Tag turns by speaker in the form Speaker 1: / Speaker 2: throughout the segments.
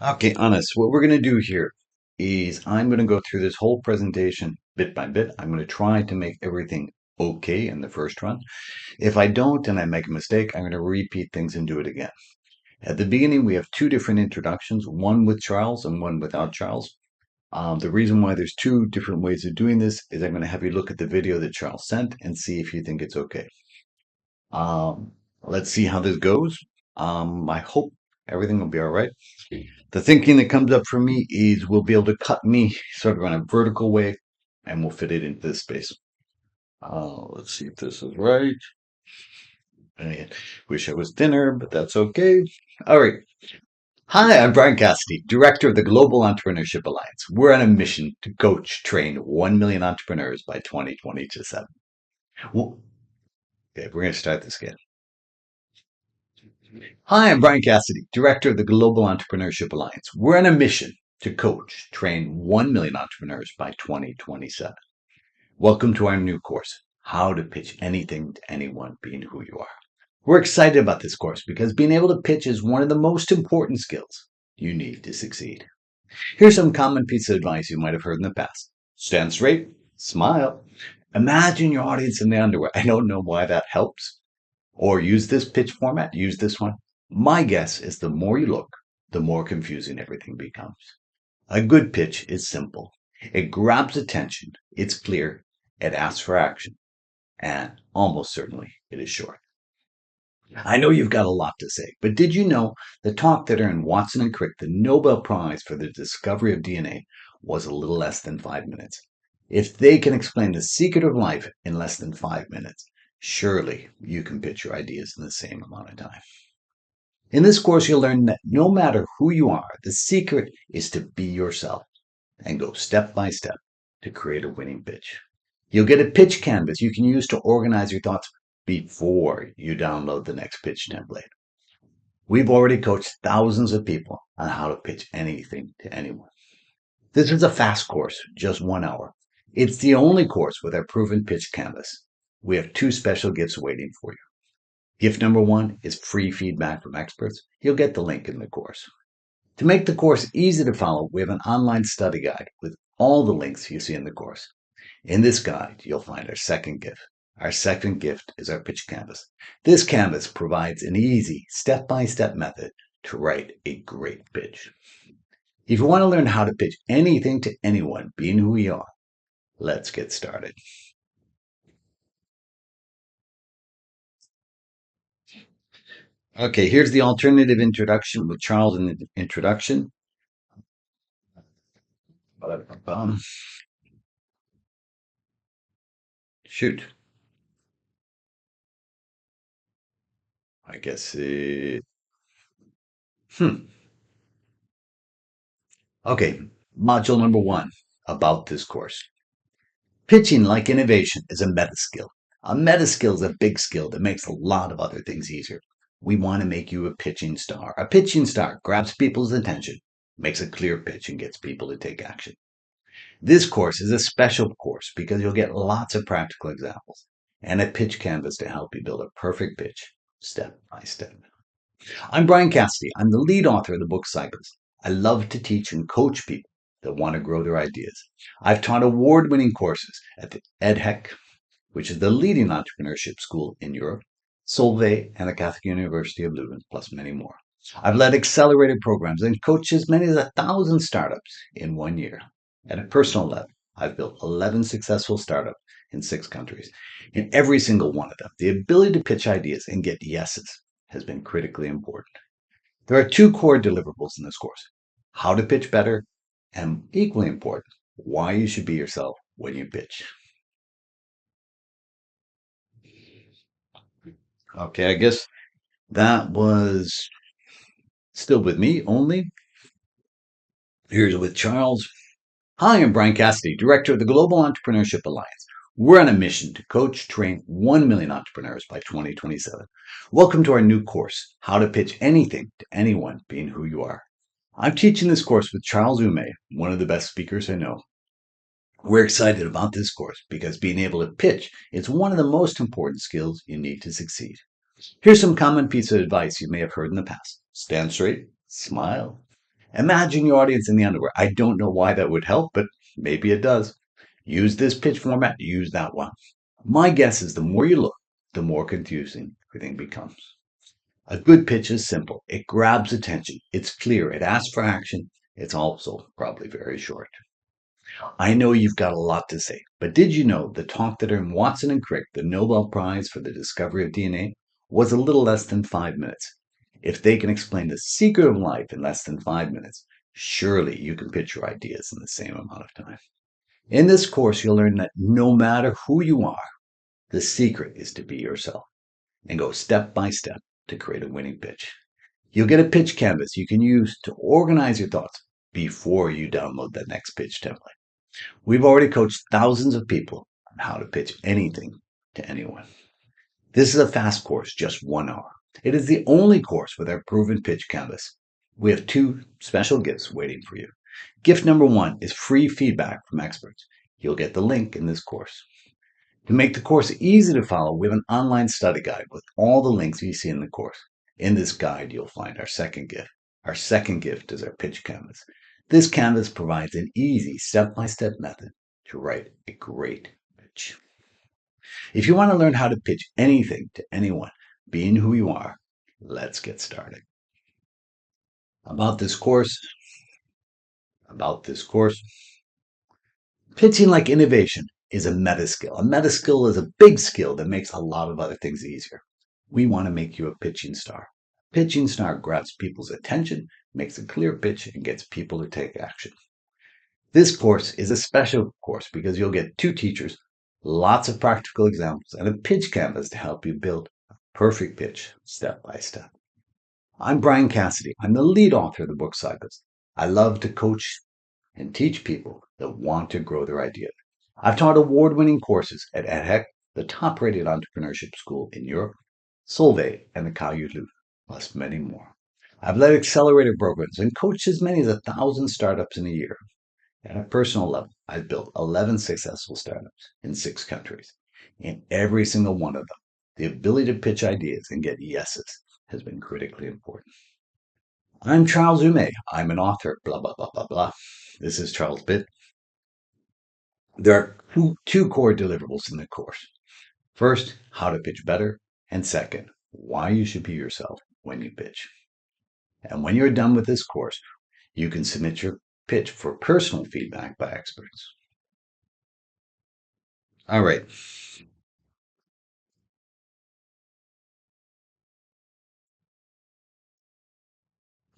Speaker 1: Okay, honest, what we're going to do here is I'm going to go through this whole presentation bit by bit. I'm going to try to make everything okay in the first run. If I don't and I make a mistake, I'm going to repeat things and do it again. At the beginning, we have two different introductions, one with Charles and one without Charles. The reason why there's two different ways of doing this is I'm going to have you look at the video that Charles sent and see if you think it's okay. Um, let's see how this goes. I hope everything will be all right. The thinking that comes up for me is we'll be able to cut me sort of on a vertical way and we'll fit it into this space. Let's see if this is right. I wish I was thinner, but that's okay. All right. Hi, I'm Bryan Cassady, Director of the Global Entrepreneurship Alliance. We're on a mission to coach, train 1 million entrepreneurs by 2027. Well, okay, we're going to start this again. Hi, I'm Bryan Cassady, Director of the Global Entrepreneurship Alliance. We're on a mission to coach, train 1 million entrepreneurs by 2027. Welcome to our new course, How to Pitch Anything to Anyone Being Who You Are. We're excited about this course because being able to pitch is one of the most important skills you need to succeed. Here's some common pieces of advice you might have heard in the past. Stand straight, smile. Imagine your audience in the underwear. I don't know why that helps. Or use this pitch format, use this one. My guess is the more you look, the more confusing everything becomes. A good pitch is simple. It grabs attention, it's clear, it asks for action, and almost certainly it is short. I know you've got a lot to say, but did you know the talk that earned Watson and Crick the Nobel Prize for the discovery of DNA was a little less than 5 minutes? If they can explain the secret of life in less than 5 minutes, surely you can pitch your ideas in the same amount of time. In this course, you'll learn that no matter who you are, the secret is to be yourself and go step by step to create a winning pitch. You'll get a pitch canvas you can use to organize your thoughts before you download the next pitch template. We've already coached thousands of people on how to pitch anything to anyone. This is a fast course, just 1 hour. It's the only course with our proven pitch canvas. We have two special gifts waiting for you. Gift number one is free feedback from experts. You'll get the link in the course. To make the course easy to follow, we have an online study guide with all the links you see in the course. In this guide, you'll find our second gift. Our second gift is our pitch canvas. This canvas provides an easy step-by-step method to write a great pitch. If you want to learn how to pitch anything to anyone, being who you are, let's get started. Okay, here's the alternative introduction with Charles in the introduction. Shoot. I guess it. Okay, module number one about this course. Pitching, like innovation, is a meta skill. A meta skill is a big skill that makes a lot of other things easier. We want to make you a pitching star. A pitching star grabs people's attention, makes a clear pitch, and gets people to take action. This course is a special course because you'll get lots of practical examples and a pitch canvas to help you build a perfect pitch step by step. I'm Bryan Cassady. I'm the lead author of the book Cycles. I love to teach and coach people that want to grow their ideas. I've taught award-winning courses at the EdHEC, which is the leading entrepreneurship school in Europe, Solvay, and the Catholic University of Leuven, plus many more. I've led accelerated programs and coached as many as 1,000 startups in 1 year. At a personal level, I've built 11 successful startups in 6 countries. In every single one of them, the ability to pitch ideas and get yeses has been critically important. There are 2 core deliverables in this course: how to pitch better, and equally important, why you should be yourself when you pitch. Okay, I guess that was still with me only. Here's with Charles. Hi, I'm Bryan Cassady, Director of the Global Entrepreneurship Alliance. We're on a mission to coach, train 1 million entrepreneurs by 2027. Welcome to our new course, How to Pitch Anything to Anyone Being Who You Are. I'm teaching this course with Charles Ume, one of the best speakers I know. We're excited about this course because being able to pitch is one of the most important skills you need to succeed. Here's some common pieces of advice you may have heard in the past. Stand straight, smile. Imagine your audience in the underwear. I don't know why that would help, but maybe it does. Use this pitch format, use that one. My guess is the more you look, the more confusing everything becomes. A good pitch is simple. It grabs attention. It's clear. It asks for action. It's also probably very short. I know you've got a lot to say, but did you know the talk that earned Watson and Crick the Nobel Prize for the discovery of DNA was a little less than 5 minutes? If they can explain the secret of life in less than 5 minutes, surely you can pitch your ideas in the same amount of time. In this course, you'll learn that no matter who you are, the secret is to be yourself and go step by step to create a winning pitch. You'll get a pitch canvas you can use to organize your thoughts before you download the next pitch template. We've already coached thousands of people on how to pitch anything to anyone. This is a fast course, just 1 hour. It is the only course with our proven pitch canvas. We have 2 special gifts waiting for you. Gift number 1 is free feedback from experts. You'll get the link in this course. To make the course easy to follow, we have an online study guide with all the links you see in the course. In this guide, you'll find our second gift. Our second gift is our pitch canvas. This canvas provides an easy step-by-step method to write a great pitch. If you want to learn how to pitch anything to anyone, being who you are, let's get started. About this course, pitching like innovation is a meta skill. A meta skill is a big skill that makes a lot of other things easier. We want to make you a pitching star. Pitching star grabs people's attention, makes a clear pitch, and gets people to take action. This course is a special course because you'll get 2 teachers, lots of practical examples, and a pitch canvas to help you build a perfect pitch step by step. I'm Bryan Cassady. I'm the lead author of the book Cycles. I love to coach and teach people that want to grow their ideas. I've taught award-winning courses at EdHEC, the top-rated entrepreneurship school in Europe, Solvay, and the KU, plus many more. I've led accelerator programs and coached as many as 1,000 startups in a year. At a personal level, I've built 11 successful startups in 6 countries. In every single one of them, the ability to pitch ideas and get yeses has been critically important. I'm Charles Ume. I'm an author, blah, blah, blah, blah, blah. This is Charles Bitt. There are 2 core deliverables in the course. First, how to pitch better. And second, why you should be yourself when you pitch. And when you're done with this course, you can submit your pitch for personal feedback by experts. All right.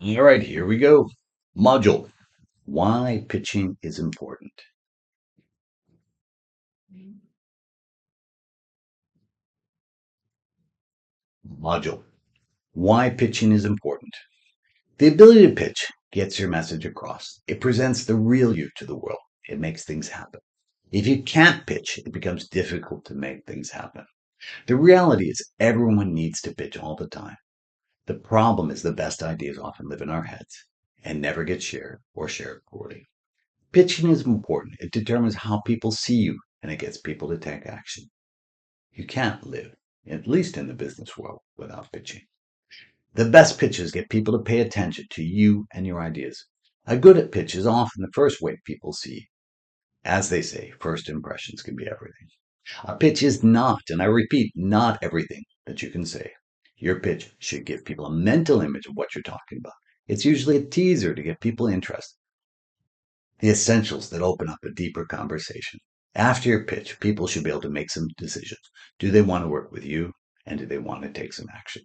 Speaker 1: All right, here we go. Module. Why pitching is important. Module. Why pitching is important. The ability to pitch gets your message across. It presents the real you to the world. It makes things happen. If you can't pitch, it becomes difficult to make things happen. The reality is everyone needs to pitch all the time. The problem is the best ideas often live in our heads and never get shared or shared poorly. Pitching is important. It determines how people see you and it gets people to take action. You can't live, at least in the business world, without pitching. The best pitches get people to pay attention to you and your ideas. A good pitch is often the first way people see you. As they say, first impressions can be everything. A pitch is not, and I repeat, not everything that you can say. Your pitch should give people a mental image of what you're talking about. It's usually a teaser to get people interested. The essentials that open up a deeper conversation. After your pitch, people should be able to make some decisions. Do they want to work with you? And do they want to take some action?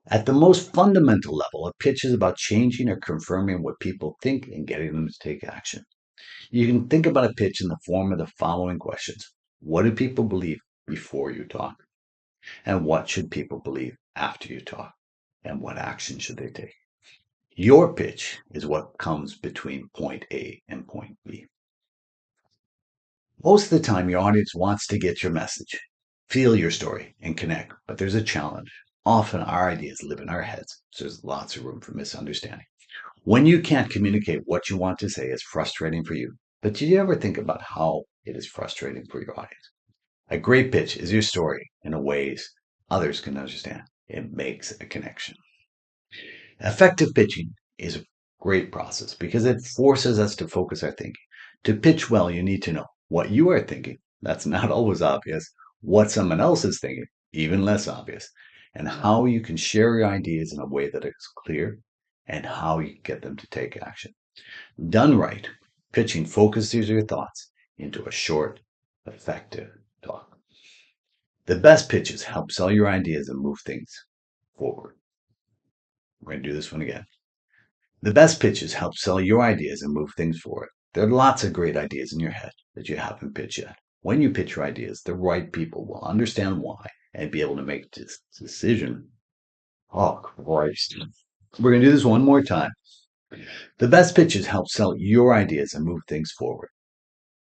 Speaker 1: At the most fundamental level, a pitch is about changing or confirming what people think and getting them to take action. You can think about a pitch in the form of the following questions. What do people believe before you talk? And what should people believe after you talk? And what action should they take? Your pitch is what comes between point A and point B. Most of the time, your audience wants to get your message, feel your story, and connect, but there's a challenge. Often our ideas live in our heads, so there's lots of room for misunderstanding. When you can't communicate what you want to say, it's frustrating for you. But did you ever think about how it is frustrating for your audience? A great pitch is your story in a ways others can understand. It makes a connection. Effective pitching is Great process because it forces us to focus our thinking. To pitch well, you need to know what you are thinking. That's not always obvious. What someone else is thinking, even less obvious. And how you can share your ideas in a way that is clear and how you get them to take action. Done right, pitching focuses your thoughts into a short, effective talk. The best pitches help sell your ideas and move things forward. We're going to do this one again. The best pitches help sell your ideas and move things forward. There are lots of great ideas in your head that you haven't pitched yet. When you pitch your ideas, the right people will understand why and be able to make this decision. Oh, Christ. We're going to do this one more time. The best pitches help sell your ideas and move things forward.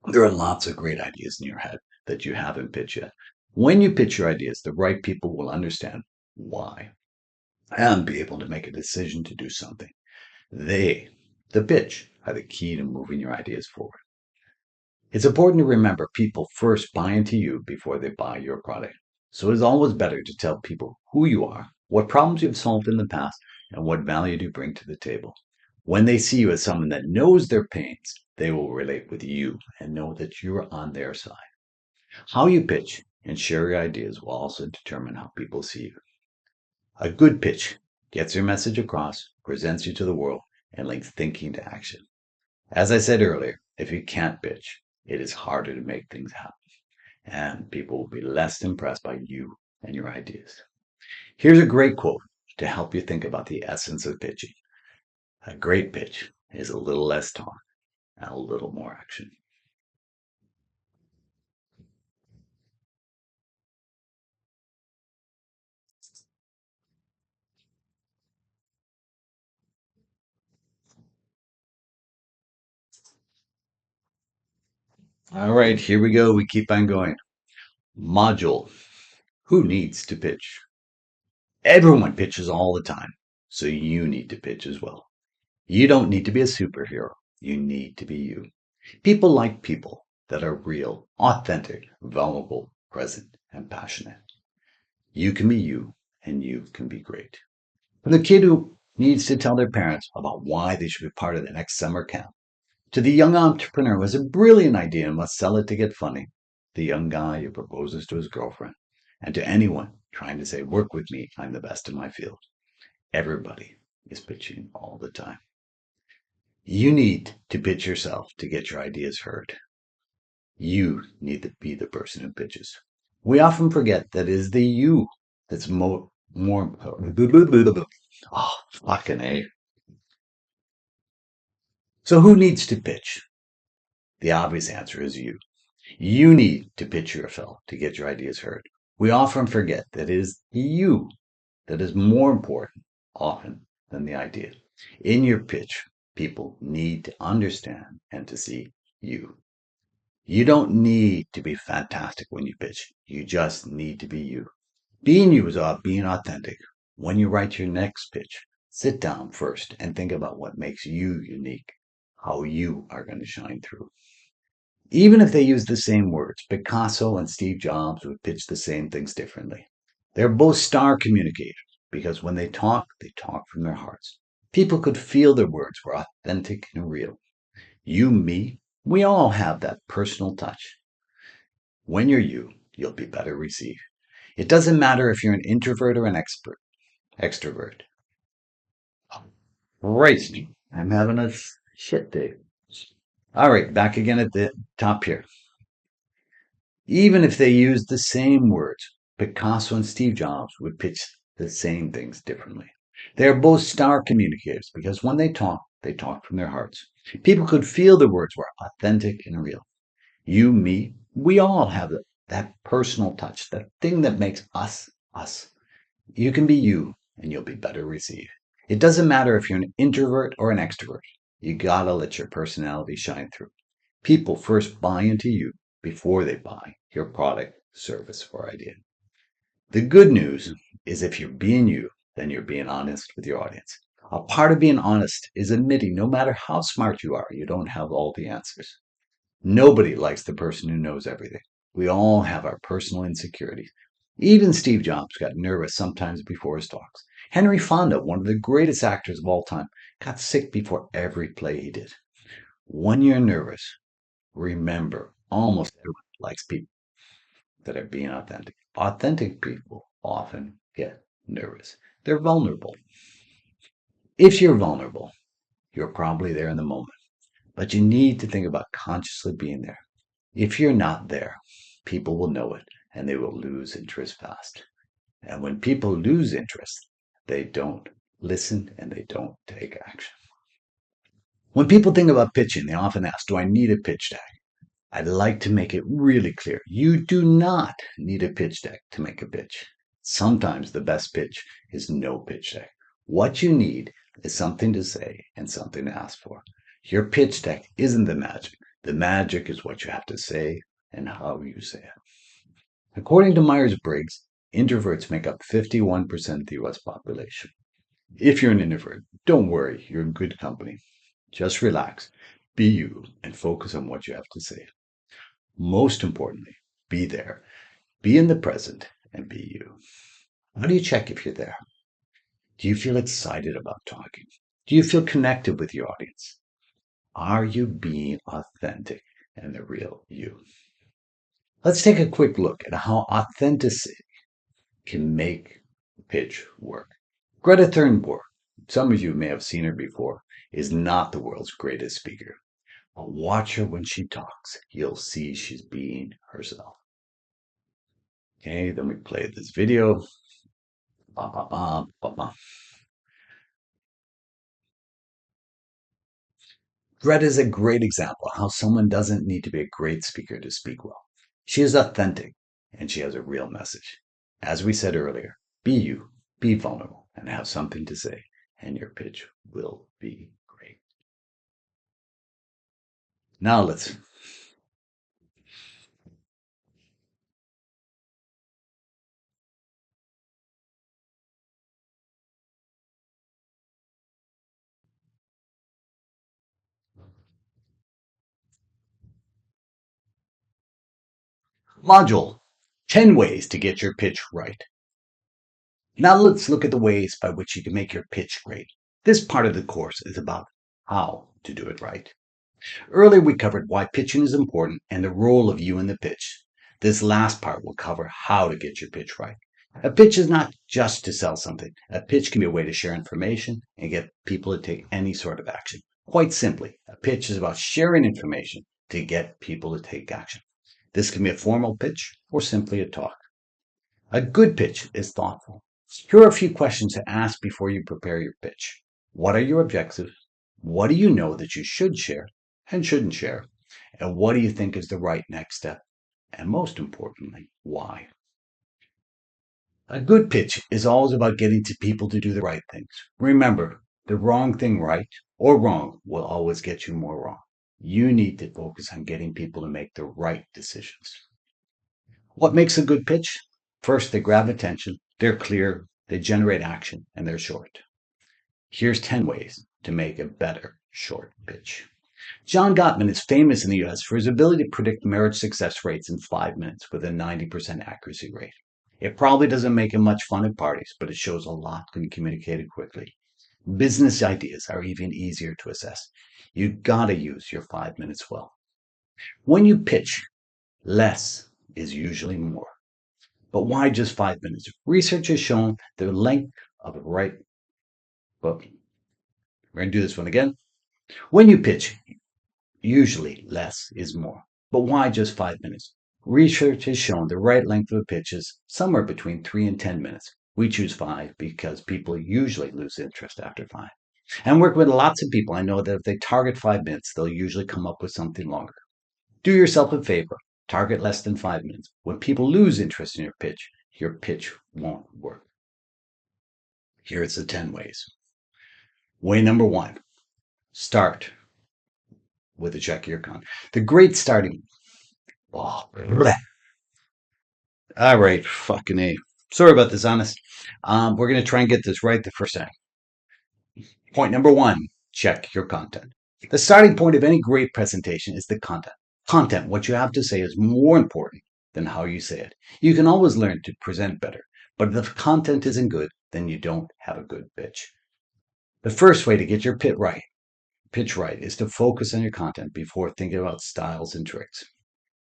Speaker 1: There are lots of great ideas in your head that you haven't pitched yet. When you pitch your ideas, the right people will understand why and be able to make a decision to do something. They, the pitch, are the key to moving your ideas forward. It's important to remember people first buy into you before they buy your product. So it's always better to tell people who you are, what problems you've solved in the past, and what value you bring to the table. When they see you as someone that knows their pains, they will relate with you and know that you're on their side. How you pitch and share your ideas will also determine how people see you. A good pitch gets your message across, presents you to the world, and links thinking to action. As I said earlier, if you can't pitch, it is harder to make things happen, and people will be less impressed by you and your ideas. Here's a great quote to help you think about the essence of pitching. A great pitch is a little less talk and a little more action. All right, here we go. We keep on going. Module. Who needs to pitch? Everyone pitches all the time, so you need to pitch as well. You don't need to be a superhero. You need to be you. People like people that are real, authentic, vulnerable, present, and passionate. You can be you, and you can be great. For the kid who needs to tell their parents about why they should be part of the next summer camp, to the young entrepreneur who has a brilliant idea and must sell it to get funding, the young guy who proposes to his girlfriend, and to anyone trying to say, work with me, I'm the best in my field. Everybody is pitching all the time. You need to pitch yourself to get your ideas heard. You need to be the person who pitches. We often forget that it is the you that's more important. Oh, fucking A. So who needs to pitch? The obvious answer is you. You need to pitch yourself to get your ideas heard. We often forget that it is you that is more important often than the idea. In your pitch, people need to understand and to see you. You don't need to be fantastic when you pitch. You just need to be you. Being you is about being authentic. When you write your next pitch, sit down first and think about what makes you unique, how you are going to shine through. Even if they use the same words, Picasso and Steve Jobs would pitch the same things differently. They're both star communicators because when they talk from their hearts. People could feel their words were authentic and real. You, me, we all have that personal touch. When you're you, you'll be better received. It doesn't matter if you're an introvert or an extrovert. Right. I'm having a shit day. All right, back again at the top here. Even if they used the same words, Picasso and Steve Jobs would pitch the same things differently. They are both star communicators because when they talk from their hearts. People could feel the words were authentic and real. You, me, we all have that personal touch, that thing that makes us, us. You can be you and you'll be better received. It doesn't matter if you're an introvert or an extrovert. You gotta let your personality shine through. People first buy into you before they buy your product, service, or idea. The good news is if you're being you, then you're being honest with your audience. A part of being honest is admitting no matter how smart you are, you don't have all the answers. Nobody likes the person who knows everything. We all have our personal insecurities. Even Steve Jobs got nervous sometimes before his talks. Henry Fonda, one of the greatest actors of all time, got sick before every play he did. When you're nervous, remember almost everyone likes people that are being authentic. Authentic people often get nervous. They're vulnerable. If you're vulnerable, you're probably there in the moment, but you need to think about consciously being there. If you're not there, people will know it and they will lose interest fast. And when people lose interest, they don't listen and they don't take action. When people think about pitching, they often ask, do I need a pitch deck? I'd like to make it really clear. You do not need a pitch deck to make a pitch. Sometimes the best pitch is no pitch deck. What you need is something to say and something to ask for. Your pitch deck isn't the magic. The magic is what you have to say and how you say it. According to Myers-Briggs, introverts make up 51% of the US population. If you're an introvert, don't worry, you're in good company. Just relax, be you, and focus on what you have to say. Most importantly, be there. Be in the present and be you. How do you check if you're there? Do you feel excited about talking? Do you feel connected with your audience? Are you being authentic and the real you? Let's take a quick look at how authenticity can make a pitch work. Greta Thunberg, some of you may have seen her before, is not the world's greatest speaker. But watch her when she talks. You'll see she's being herself. Okay, then we play this video. Greta is a great example of how someone doesn't need to be a great speaker to speak well. She is authentic and she has a real message. As we said earlier, be you, be vulnerable, and have something to say, and your pitch will be great. Now let's module 10 ways to get your pitch right. Now let's look at the ways by which you can make your pitch great. This part of the course is about how to do it right. Earlier we covered why pitching is important and the role of you in the pitch. This last part will cover how to get your pitch right. A pitch is not just to sell something. A pitch can be a way to share information and get people to take any sort of action. Quite simply, a pitch is about sharing information to get people to take action. This can be a formal pitch or simply a talk. A good pitch is thoughtful. Here are a few questions to ask before you prepare your pitch. What are your objectives? What do you know that you should share and shouldn't share? And what do you think is the right next step? And most importantly, why? A good pitch is always about getting to people to do the right things. Remember, the wrong thing right or wrong will always get you more wrong. You need to focus on getting people to make the right decisions. What makes a good pitch? First, they grab attention, they're clear, they generate action, and they're short. Here's 10 ways to make a better short pitch. John Gottman is famous in the US for his ability to predict marriage success rates in 5 minutes with a 90% accuracy rate. It probably doesn't make him much fun at parties, but it shows a lot when communicated quickly. Business ideas are even easier to assess. You gotta use your 5 minutes well. When you pitch, less is usually more. But why just 5 minutes? Research has shown the length of a right. Well, we're going to do this one again. When you pitch, usually less is more. But why just 5 minutes? Research has shown the right length of a pitch is somewhere between 3 and 10 minutes. We choose 5 because people usually lose interest after 5. And work with lots of people. I know that if they target 5 minutes, they'll usually come up with something longer. Do yourself a favor. Target less than 5 minutes. When people lose interest in your pitch won't work. Here's the 10 ways. Way number 1, start with a check your con. The great starting. Oh, all right, fucking A. Sorry about this, honest. We're going to try and get this right the first time. Point number 1, check your content. The starting point of any great presentation is the content. Content, what you have to say, is more important than how you say it. You can always learn to present better, but if the content isn't good, then you don't have a good pitch. The first way to get your pitch right is to focus on your content before thinking about styles and tricks.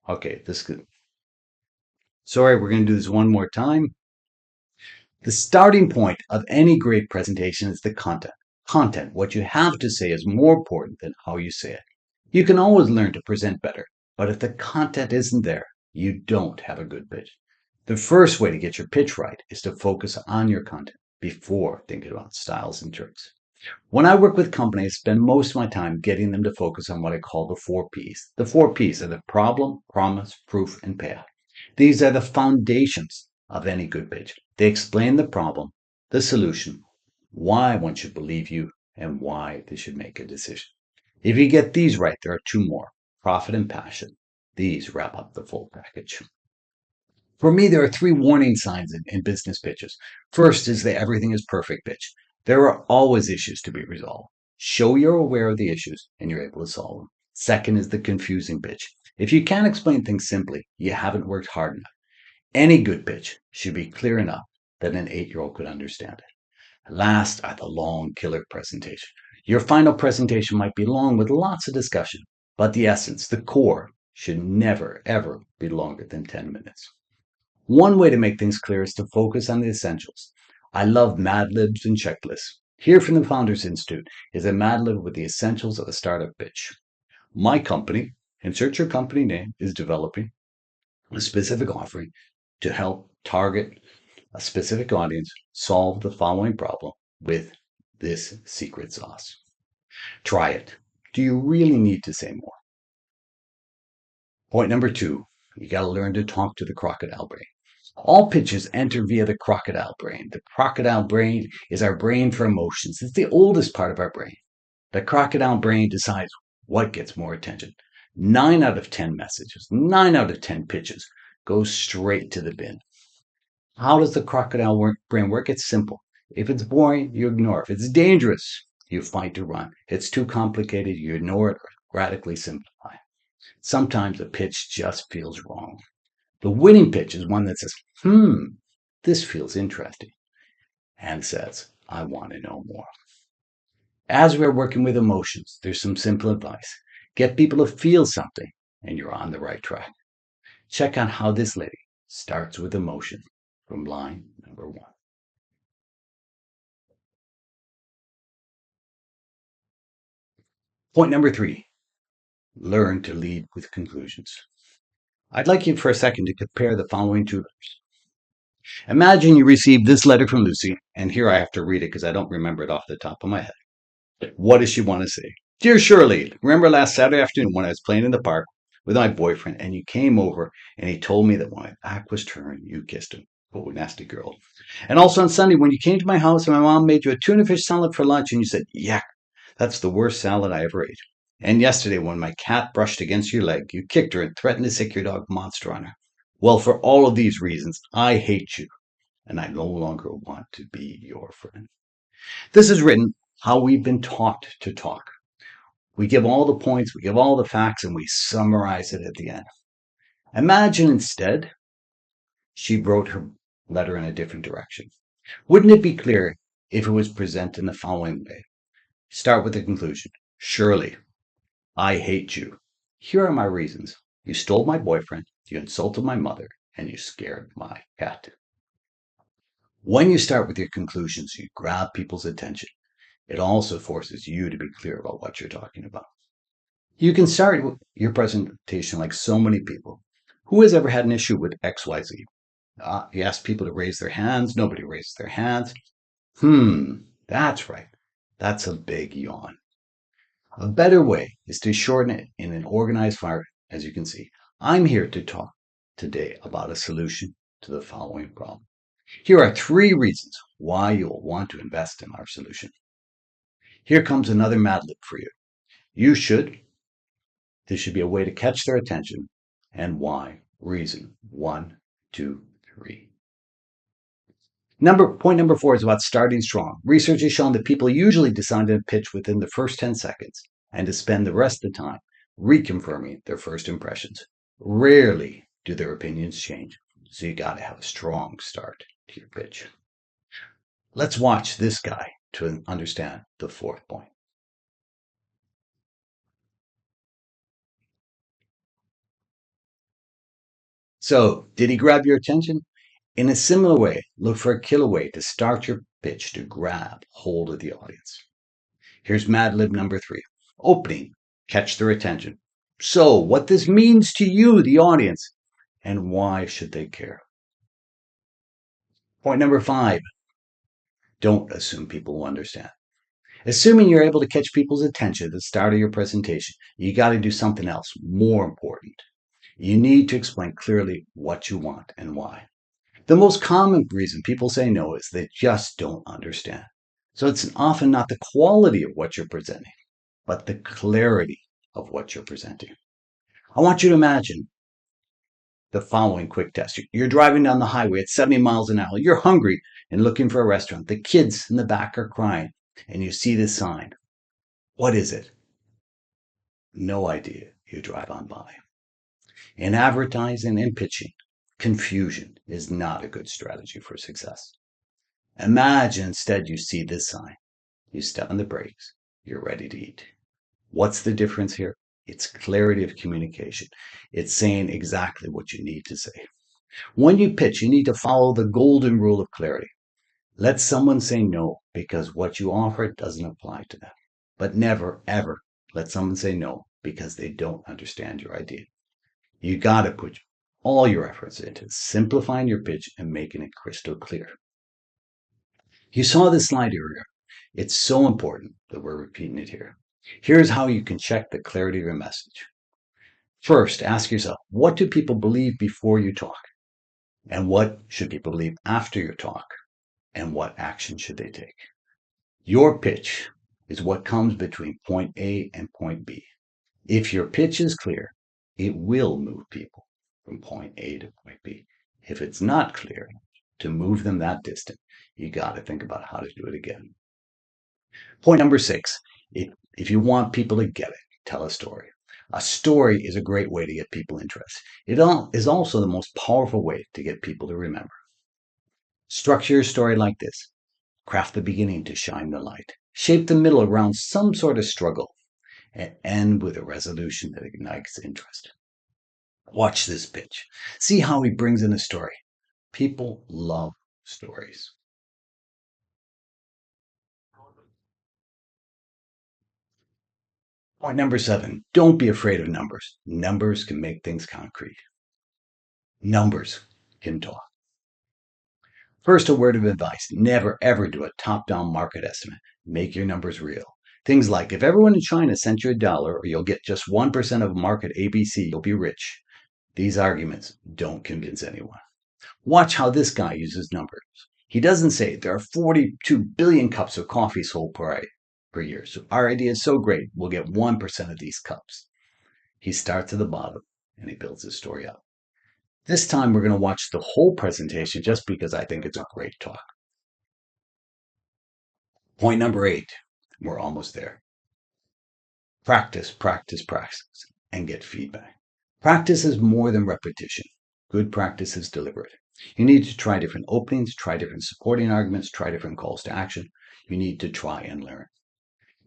Speaker 1: Okay, sorry, we're going to do this one more time. The starting point of any great presentation is the content. Content, what you have to say, is more important than how you say it. You can always learn to present better, but if the content isn't there, you don't have a good pitch. The first way to get your pitch right is to focus on your content before thinking about styles and tricks. When I work with companies, I spend most of my time getting them to focus on what I call the 4 Ps. The 4 Ps are the problem, promise, proof, and payoff. These are the foundations of any good pitch. They explain the problem, the solution, why one should believe you, and why they should make a decision. If you get these right, there are 2 more: profit and passion. These wrap up the full package. For me, there are 3 warning signs in business pitches. First is the everything is perfect pitch. There are always issues to be resolved. Show you're aware of the issues and you're able to solve them. Second is the confusing pitch. If you can't explain things simply, you haven't worked hard enough. Any good pitch should be clear enough that an 8-year-old could understand it. Last are the long killer presentation. Your final presentation might be long with lots of discussion, but the essence, the core, should never, ever be longer than 10 minutes. One way to make things clear is to focus on the essentials. I love Mad Libs and checklists. Here from the Founders Institute is a Mad Lib with the essentials of a startup pitch. My company, insert your company name, is developing a specific offering to help target a specific audience solve the following problem with this secret sauce. Try it. Do you really need to say more? Point number 2, you got to learn to talk to the crocodile brain. All pitches enter via the crocodile brain. The crocodile brain is our brain for emotions. It's the oldest part of our brain. The crocodile brain decides what gets more attention. 9 out of 10 messages, 9 out of 10 pitches go straight to the bin. How does the crocodile brain work? It's simple. If it's boring, you ignore it. If it's dangerous, you fight to run. It's too complicated, you ignore it or radically simplify. Sometimes a pitch just feels wrong. The winning pitch is one that says, this feels interesting, and says, I want to know more. As we're working with emotions, there's some simple advice. Get people to feel something, and you're on the right track. Check out how this lady starts with emotion from line number 1. Point number 3, learn to lead with conclusions. I'd like you for a second to compare the following 2 letters. Imagine you received this letter from Lucy, and here I have to read it because I don't remember it off the top of my head. What does she want to say? Dear Shirley, remember last Saturday afternoon when I was playing in the park with my boyfriend and you came over and he told me that when my back was turned, you kissed him. Oh, nasty girl. And also on Sunday when you came to my house and my mom made you a tuna fish salad for lunch and you said, yuck, that's the worst salad I ever ate. And yesterday when my cat brushed against your leg, you kicked her and threatened to sick your dog Monster on her. Well, for all of these reasons, I hate you and I no longer want to be your friend. This is written how we've been taught to talk. We give all the points, we give all the facts, and we summarize it at the end. Imagine instead she wrote her letter in a different direction. Wouldn't it be clear if it was presented in the following way? Start with the conclusion. Shirley, I hate you. Here are my reasons. You stole my boyfriend, you insulted my mother, and you scared my cat. When you start with your conclusions, you grab people's attention. It also forces you to be clear about what you're talking about. You can start your presentation like so many people. Who has ever had an issue with XYZ? You ask people to raise their hands. Nobody raises their hands. That's right. That's a big yawn. A better way is to shorten it in an organized fire, as you can see. I'm here to talk today about a solution to the following problem. Here are 3 reasons why you'll want to invest in our solution. Here comes another Mad Lib for you. This should be a way to catch their attention. And why? Reason 1, 2, 3. Point number 4 is about starting strong. Research has shown that people usually decide to pitch within the first 10 seconds and to spend the rest of the time reconfirming their first impressions. Rarely do their opinions change. So you got to have a strong start to your pitch. Let's watch this guy to understand the fourth point. So, did he grab your attention? In a similar way, look for a killer way to start your pitch to grab hold of the audience. Here's Mad Lib number 3. Opening, catch their attention. So, what this means to you, the audience, and why should they care? Point number 5. Don't assume people will understand. Assuming you're able to catch people's attention at the start of your presentation, you got to do something else more important. You need to explain clearly what you want and why. The most common reason people say no is they just don't understand. So it's often not the quality of what you're presenting, but the clarity of what you're presenting. I want you to imagine the following quick test. You're driving down the highway at 70 miles an hour. You're hungry and looking for a restaurant. The kids in the back are crying, and you see this sign. What is it? No idea. You drive on by. In advertising and pitching, confusion is not a good strategy for success. Imagine instead you see this sign. You step on the brakes. You're ready to eat. What's the difference here? It's clarity of communication. It's saying exactly what you need to say. When you pitch, you need to follow the golden rule of clarity. Let someone say no because what you offer doesn't apply to them. But never, ever let someone say no because they don't understand your idea. You got to put all your efforts into simplifying your pitch and making it crystal clear. You saw this slide earlier. It's so important that we're repeating it here. Here's how you can check the clarity of your message. First, ask yourself, what do people believe before you talk? And what should people believe after your talk? And what action should they take? Your pitch is what comes between point A and point B. If your pitch is clear, it will move people from point A to point B. If it's not clear, to move them that distant, you got to think about how to do it again. Point number 6, if you want people to get it, tell a story. A story is a great way to get people interested. It is also the most powerful way to get people to remember. Structure your story like this. Craft the beginning to shine the light. Shape the middle around some sort of struggle. And end with a resolution that ignites interest. Watch this pitch. See how he brings in a story. People love stories. Point number 7, don't be afraid of numbers. Numbers can make things concrete. Numbers can talk. First, a word of advice. Never ever do a top-down market estimate. Make your numbers real. Things like, if everyone in China sent you $1 or you'll get just 1% of market ABC, you'll be rich. These arguments don't convince anyone. Watch how this guy uses numbers. He doesn't say there are 42 billion cups of coffee sold per year. So our idea is so great, we'll get 1% of these cups. He starts at the bottom and he builds his story up. This time we're going to watch the whole presentation just because I think it's a great talk. Point number 8, we're almost there. Practice, practice, practice, and get feedback. Practice is more than repetition. Good practice is deliberate. You need to try different openings, try different supporting arguments, try different calls to action. You need to try and learn.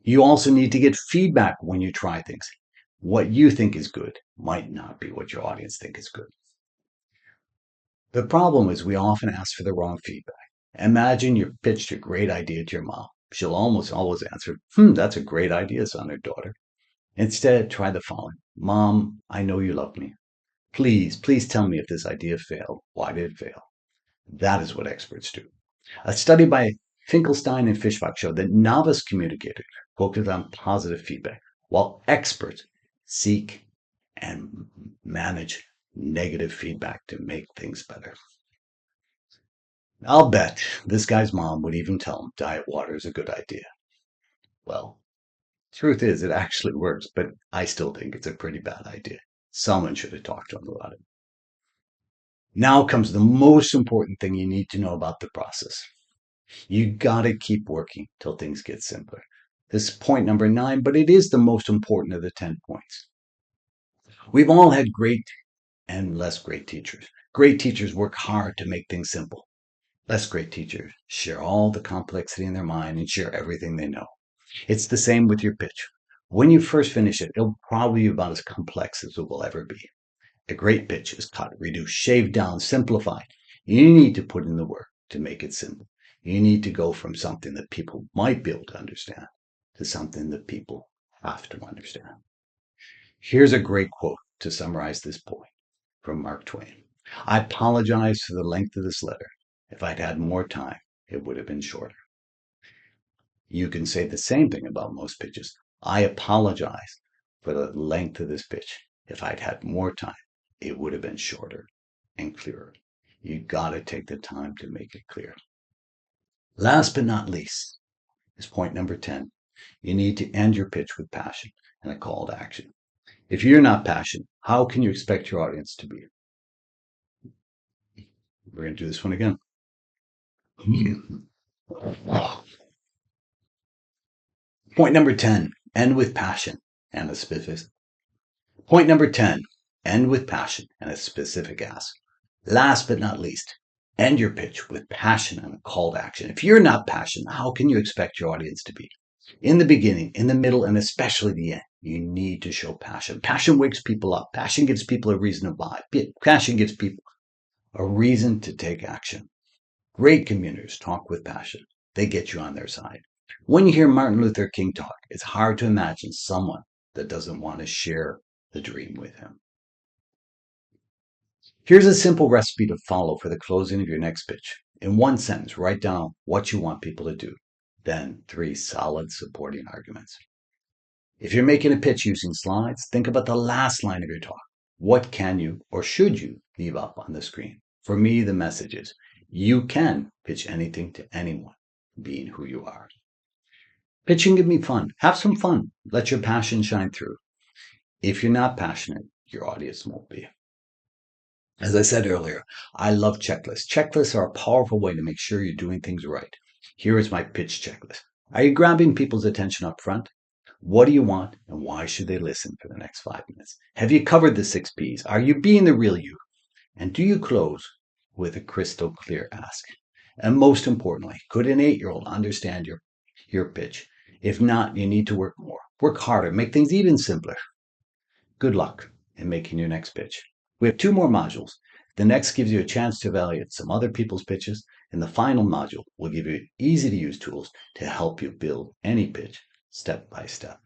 Speaker 1: You also need to get feedback when you try things. What you think is good might not be what your audience think is good. The problem is we often ask for the wrong feedback. Imagine you pitched a great idea to your mom. She'll almost always answer, that's a great idea, son or daughter. Instead, try the following. Mom, I know you love me. Please tell me if this idea failed. Why did it fail? That is what experts do. A study by Finkelstein and Fishbach showed that novice communicators focus on positive feedback, while experts seek and manage negative feedback to make things better. I'll bet this guy's mom would even tell him diet water is a good idea. Well, truth is, it actually works, but I still think it's a pretty bad idea. Someone should have talked to him about it. Now comes the most important thing you need to know about the process. You gotta keep working till things get simpler. This is point number 9, but it is the most important of the 10 points. We've all had great and less great teachers. Great teachers work hard to make things simple. Less great teachers share all the complexity in their mind and share everything they know. It's the same with your pitch. When you first finish it, it'll probably be about as complex as it will ever be. A great pitch is cut, reduced, shaved down, simplified. You need to put in the work to make it simple. You need to go from something that people might be able to understand to something that people have to understand. Here's a great quote to summarize this point from Mark Twain. I apologize for the length of this letter. If I'd had more time, it would have been shorter. You can say the same thing about most pitches. I apologize for the length of this pitch. If I'd had more time, it would have been shorter and clearer. You got to take the time to make it clear. Last but not least is point number 10. You need to end your pitch with passion and a call to action. If you're not passionate, how can you expect your audience to be? We're going to do this one again. Point number 10, end with passion and a specific. Point number 10, end with passion and a specific ask. Last but not least, end your pitch with passion and a call to action. If you're not passionate, how can you expect your audience to be? In the beginning, in the middle, and especially the end, you need to show passion. Passion wakes people up. Passion gives people a reason to buy. Passion gives people a reason to take action. Great communicators talk with passion. They get you on their side. When you hear Martin Luther King talk, it's hard to imagine someone that doesn't want to share the dream with him. Here's a simple recipe to follow for the closing of your next pitch. In one sentence, write down what you want people to do, then 3 solid supporting arguments. If you're making a pitch using slides, think about the last line of your talk. What can you or should you leave up on the screen? For me, the message is you can pitch anything to anyone, being who you are. Pitching can be fun. Have some fun. Let your passion shine through. If you're not passionate, your audience won't be. As I said earlier, I love checklists. Checklists are a powerful way to make sure you're doing things right. Here is my pitch checklist. Are you grabbing people's attention up front? What do you want and why should they listen for the next 5 minutes? Have you covered the 6 P's? Are you being the real you? And do you close with a crystal clear ask? And most importantly, could an 8-year-old understand your pitch? If not, you need to work more. Work harder. Make things even simpler. Good luck in making your next pitch. We have 2 more modules. The next gives you a chance to evaluate some other people's pitches, and the final module will give you easy-to-use tools to help you build any pitch step by step.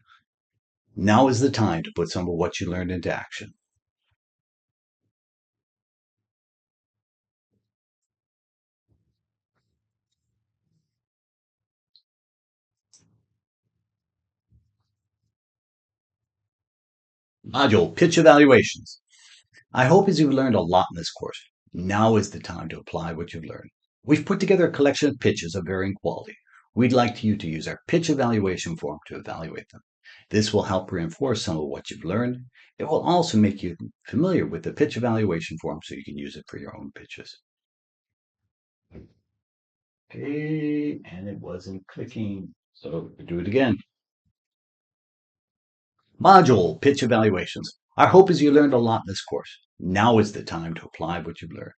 Speaker 1: Now is the time to put some of what you learned into action. Module Pitch Evaluations. I hope as you've learned a lot in this course, now is the time to apply what you've learned. We've put together a collection of pitches of varying quality. We'd like you to use our pitch evaluation form to evaluate them. This will help reinforce some of what you've learned. It will also make you familiar with the pitch evaluation form so you can use it for your own pitches. Okay, and it wasn't clicking, so do it again. Module Pitch Evaluations. Our hope is you learned a lot in this course. Now is the time to apply what you've learned.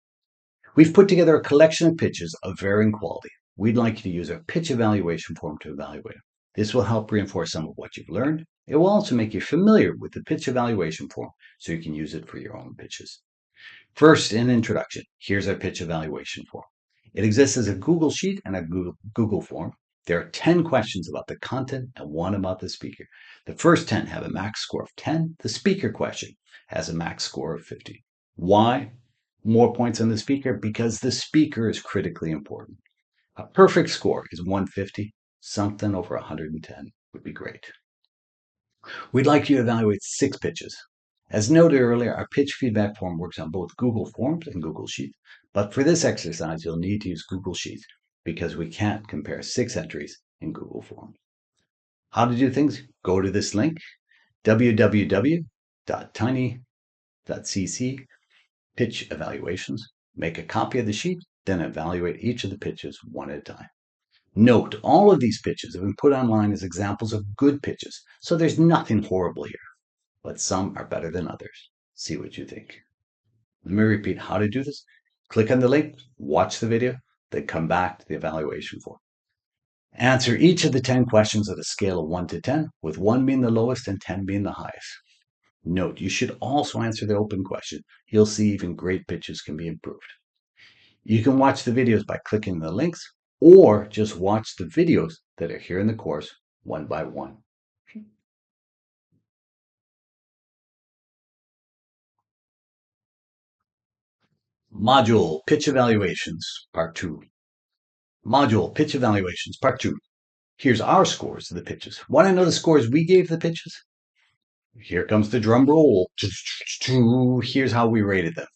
Speaker 1: We've put together a collection of pitches of varying quality. We'd like you to use our pitch evaluation form to evaluate them. This will help reinforce some of what you've learned. It will also make you familiar with the pitch evaluation form so you can use it for your own pitches. First, an introduction. Here's our pitch evaluation form. It exists as a Google Sheet and a Google form. There are 10 questions about the content and 1 about the speaker. The first 10 have a max score of 10. The speaker question has a max score of 50. Why more points on the speaker? Because the speaker is critically important. A perfect score is 150. Something over 110 would be great. We'd like you to evaluate 6 pitches. As noted earlier, our pitch feedback form works on both Google Forms and Google Sheets. But for this exercise, you'll need to use Google Sheets because we can't compare 6 entries in Google Forms. How to do things? Go to this link, www.tiny.cc, pitch evaluations. Make a copy of the sheet, then evaluate each of the pitches one at a time. Note, all of these pitches have been put online as examples of good pitches, so there's nothing horrible here, but some are better than others. See what you think. Let me repeat how to do this. Click on the link, watch the video, they come back to the evaluation for. Answer each of the 10 questions at a scale of 1 to 10, with 1 being the lowest and 10 being the highest. Note, you should also answer the open question. You'll see even great pitches can be improved. You can watch the videos by clicking the links, or just watch the videos that are here in the course one by one. Module Pitch Evaluations, Part 2. Module Pitch Evaluations, Part 2. Here's our scores of the pitches. Want to know the scores we gave the pitches? Here comes the drum roll. Here's how we rated them.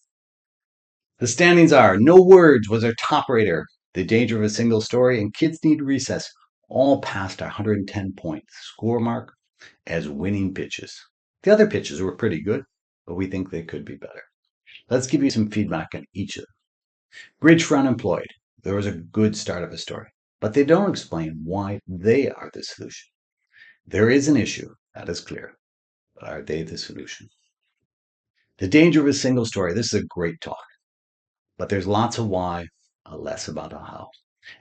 Speaker 1: The standings are: No Words was our top rater, The Danger of a Single Story, and Kids Need Recess all passed our 110-point score mark as winning pitches. The other pitches were pretty good, but we think they could be better. Let's give you some feedback on each of them. Bridge for Unemployed. There was a good start of a story, but they don't explain why they are the solution. There is an issue, that is clear, but are they the solution? The Danger of a Single Story. This is a great talk, but there's lots of why, less about a how.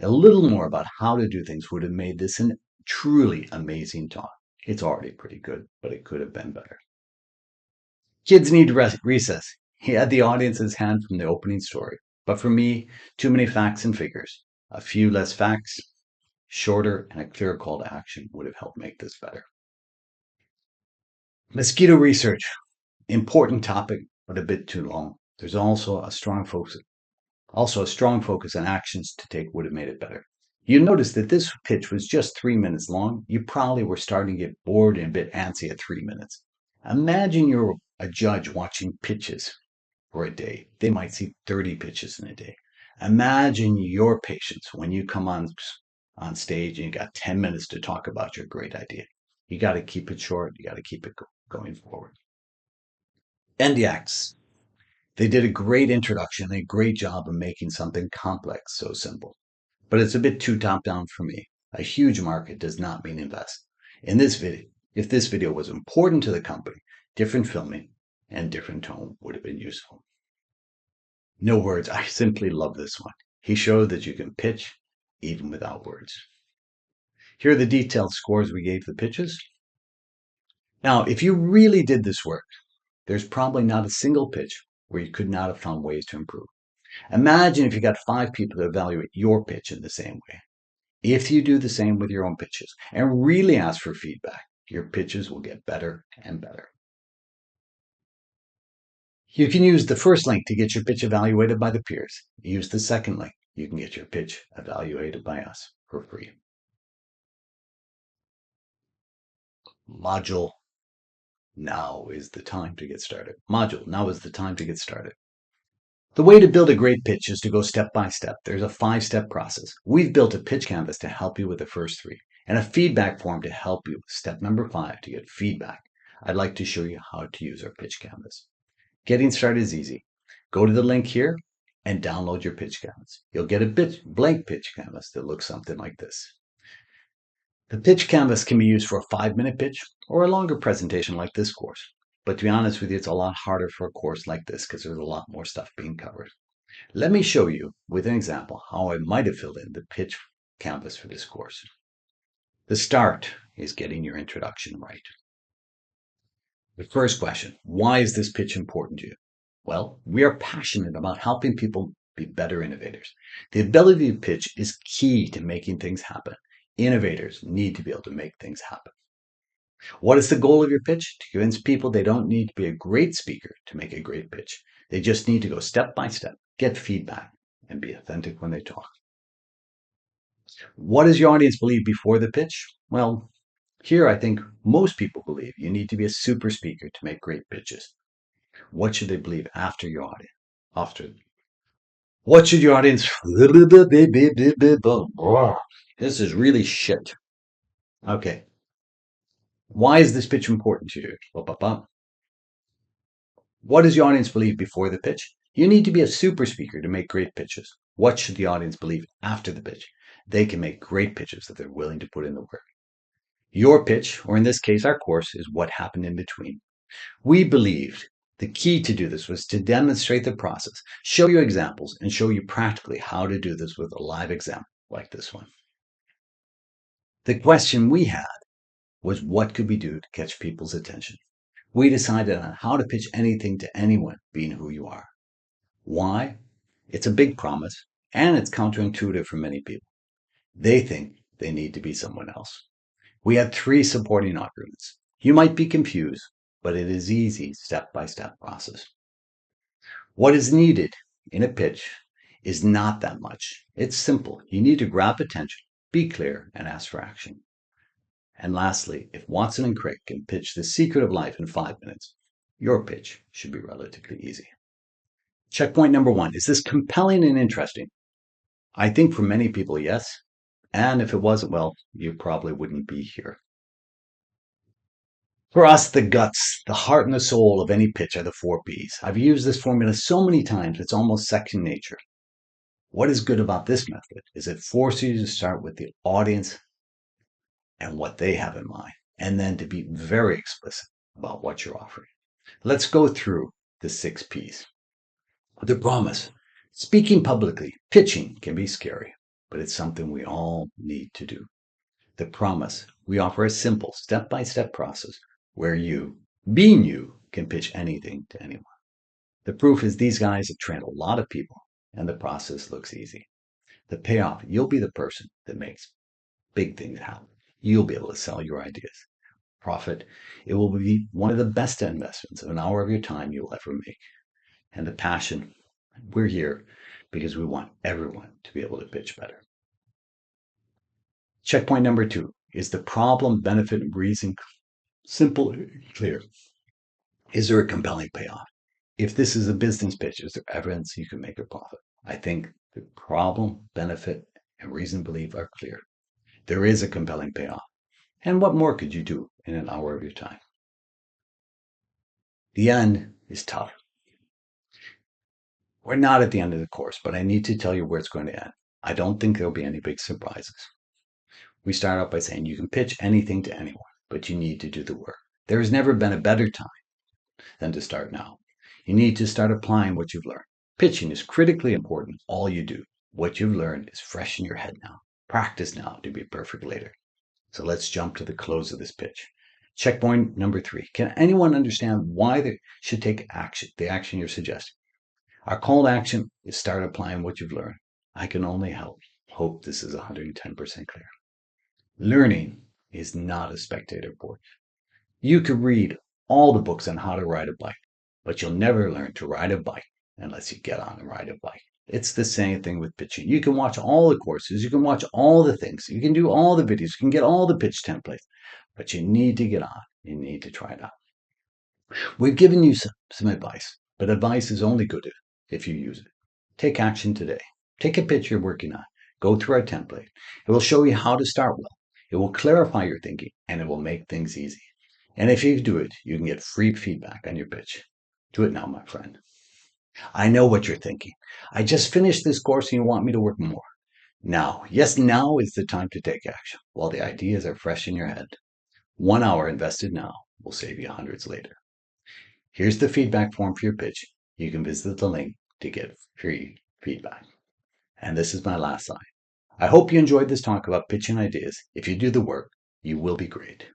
Speaker 1: A little more about how to do things would have made this a truly amazing talk. It's already pretty good, but it could have been better. Kids Need Recess. He had the audience's hand from the opening story, but for me, too many facts and figures. A few less facts, shorter, and a clear call to action would have helped make this better. Mosquito research. Important topic, but a bit too long. There's also a strong focus on actions to take would have made it better. You notice that this pitch was just 3 minutes long. You probably were starting to get bored and a bit antsy at 3 minutes. Imagine you're a judge watching pitches for a day. They might see 30 pitches in a day. Imagine your patience when you come on stage and you got 10 minutes to talk about your great idea. You got to keep it short. You got to keep it going forward. Indie acts. They did a great introduction and a great job of making something complex so simple. But it's a bit too top-down for me. A huge market does not mean invest. In this video, if this video was important to the company, different filming and different tone would have been useful. No Words. I simply love this one. He showed that you can pitch even without words. Here are the detailed scores we gave the pitches. Now, if you really did this work, there's probably not a single pitch where you could not have found ways to improve. Imagine if you got 5 people to evaluate your pitch in the same way. If you do the same with your own pitches and really ask for feedback, your pitches will get better and better. You can use the first link to get your pitch evaluated by the peers. Use the second link. You can get your pitch evaluated by us for free. Module. Now is the time to get started. Module. Now is the time to get started. The way to build a great pitch is to go step by step. There's a 5-step process. We've built a pitch canvas to help you with the first 3 and a feedback form to help you with step number 5 to get feedback. I'd like to show you how to use our pitch canvas. Getting started is easy. Go to the link here and download your pitch canvas. You'll get a blank pitch canvas that looks something like this. The pitch canvas can be used for a 5-minute pitch or a longer presentation like this course. But to be honest with you, it's a lot harder for a course like this because there's a lot more stuff being covered. Let me show you with an example how I might have filled in the pitch canvas for this course. The start is getting your introduction right. The first question, why is this pitch important to you? Well, we are passionate about helping people be better innovators. The ability to pitch is key to making things happen. Innovators need to be able to make things happen. What is the goal of your pitch? To convince people they don't need to be a great speaker to make a great pitch. They just need to go step by step, get feedback, and be authentic when they talk. What does your audience believe before the pitch? Well, here I think most people believe you need to be a super speaker to make great pitches. What should they believe after your audience? What should your audience? This is really shit. Okay. Why is this pitch important to you? What does your audience believe before the pitch? You need to be a super speaker to make great pitches. What should the audience believe after the pitch? They can make great pitches if they're willing to put in the work. Your pitch, or in this case, our course, is what happened in between. We believed The key to do this was to demonstrate the process, show you examples, and show you practically how to do this with a live example like this one. The question we had was, what could we do to catch people's attention? We decided on how to pitch anything to anyone, being who you are. Why? It's a big promise, and it's counterintuitive for many people. They think they need to be someone else. We had 3 supporting arguments. You might be confused, but it is easy step-by-step process. What is needed in a pitch is not that much. It's simple. You need to grab attention, be clear, and ask for action. And lastly, if Watson and Crick can pitch The Secret of Life in 5 minutes, your pitch should be relatively easy. Checkpoint number 1. Is this compelling and interesting? I think for many people, yes. And if it wasn't, well, you probably wouldn't be here. For us, the guts, the heart and the soul of any pitch are the 4 Ps. I've used this formula so many times, it's almost second nature. What is good about this method is it forces you to start with the audience and what they have in mind, and then to be very explicit about what you're offering. Let's go through the 6 Ps. The promise. Speaking publicly, pitching can be scary, but it's something we all need to do. The promise. We offer a simple step-by-step process where you, being you, can pitch anything to anyone. The proof is these guys have trained a lot of people, and the process looks easy. The payoff, you'll be the person that makes big things happen. You'll be able to sell your ideas. Profit, it will be one of the best investments of an hour of your time you'll ever make. And the passion, we're here because we want everyone to be able to pitch better. Checkpoint number 2 is the problem, benefit, and reason simple and clear. Is there a compelling payoff? If this is a business pitch, is there evidence you can make a profit? I think the problem, benefit, and reason to believe are clear. There is a compelling payoff. And what more could you do in an hour of your time? The end is tough. We're not at the end of the course, but I need to tell you where it's going to end. I don't think there'll be any big surprises. We start out by saying you can pitch anything to anyone, but you need to do the work. There has never been a better time than to start now. You need to start applying what you've learned. Pitching is critically important. All you do. What you've learned is fresh in your head now. Practice now to be perfect later. So let's jump to the close of this pitch. Checkpoint number 3. Can anyone understand why they should take action, the action you're suggesting? Our call to action is start applying what you've learned. I can only hope this is 110% clear. Learning is not a spectator sport. You could read all the books on how to ride a bike, but you'll never learn to ride a bike unless you get on and ride a bike. It's the same thing with pitching. You can watch all the courses, you can watch all the things, you can do all the videos, you can get all the pitch templates, but you need to get on. You need to try it out. We've given you some advice, but advice is only good if you use it. Take action today. Take a pitch you're working on. Go through our template. It will show you how to start well. It will clarify your thinking, and it will make things easy. And if you do it, you can get free feedback on your pitch. Do it now, my friend. I know what you're thinking. I just finished this course and you want me to work more. Now, yes, now is the time to take action while the ideas are fresh in your head. 1 hour invested now will save you hundreds later. Here's the feedback form for your pitch. You can visit the link to get free feedback. And this is my last slide. I hope you enjoyed this talk about pitching ideas. If you do the work, you will be great.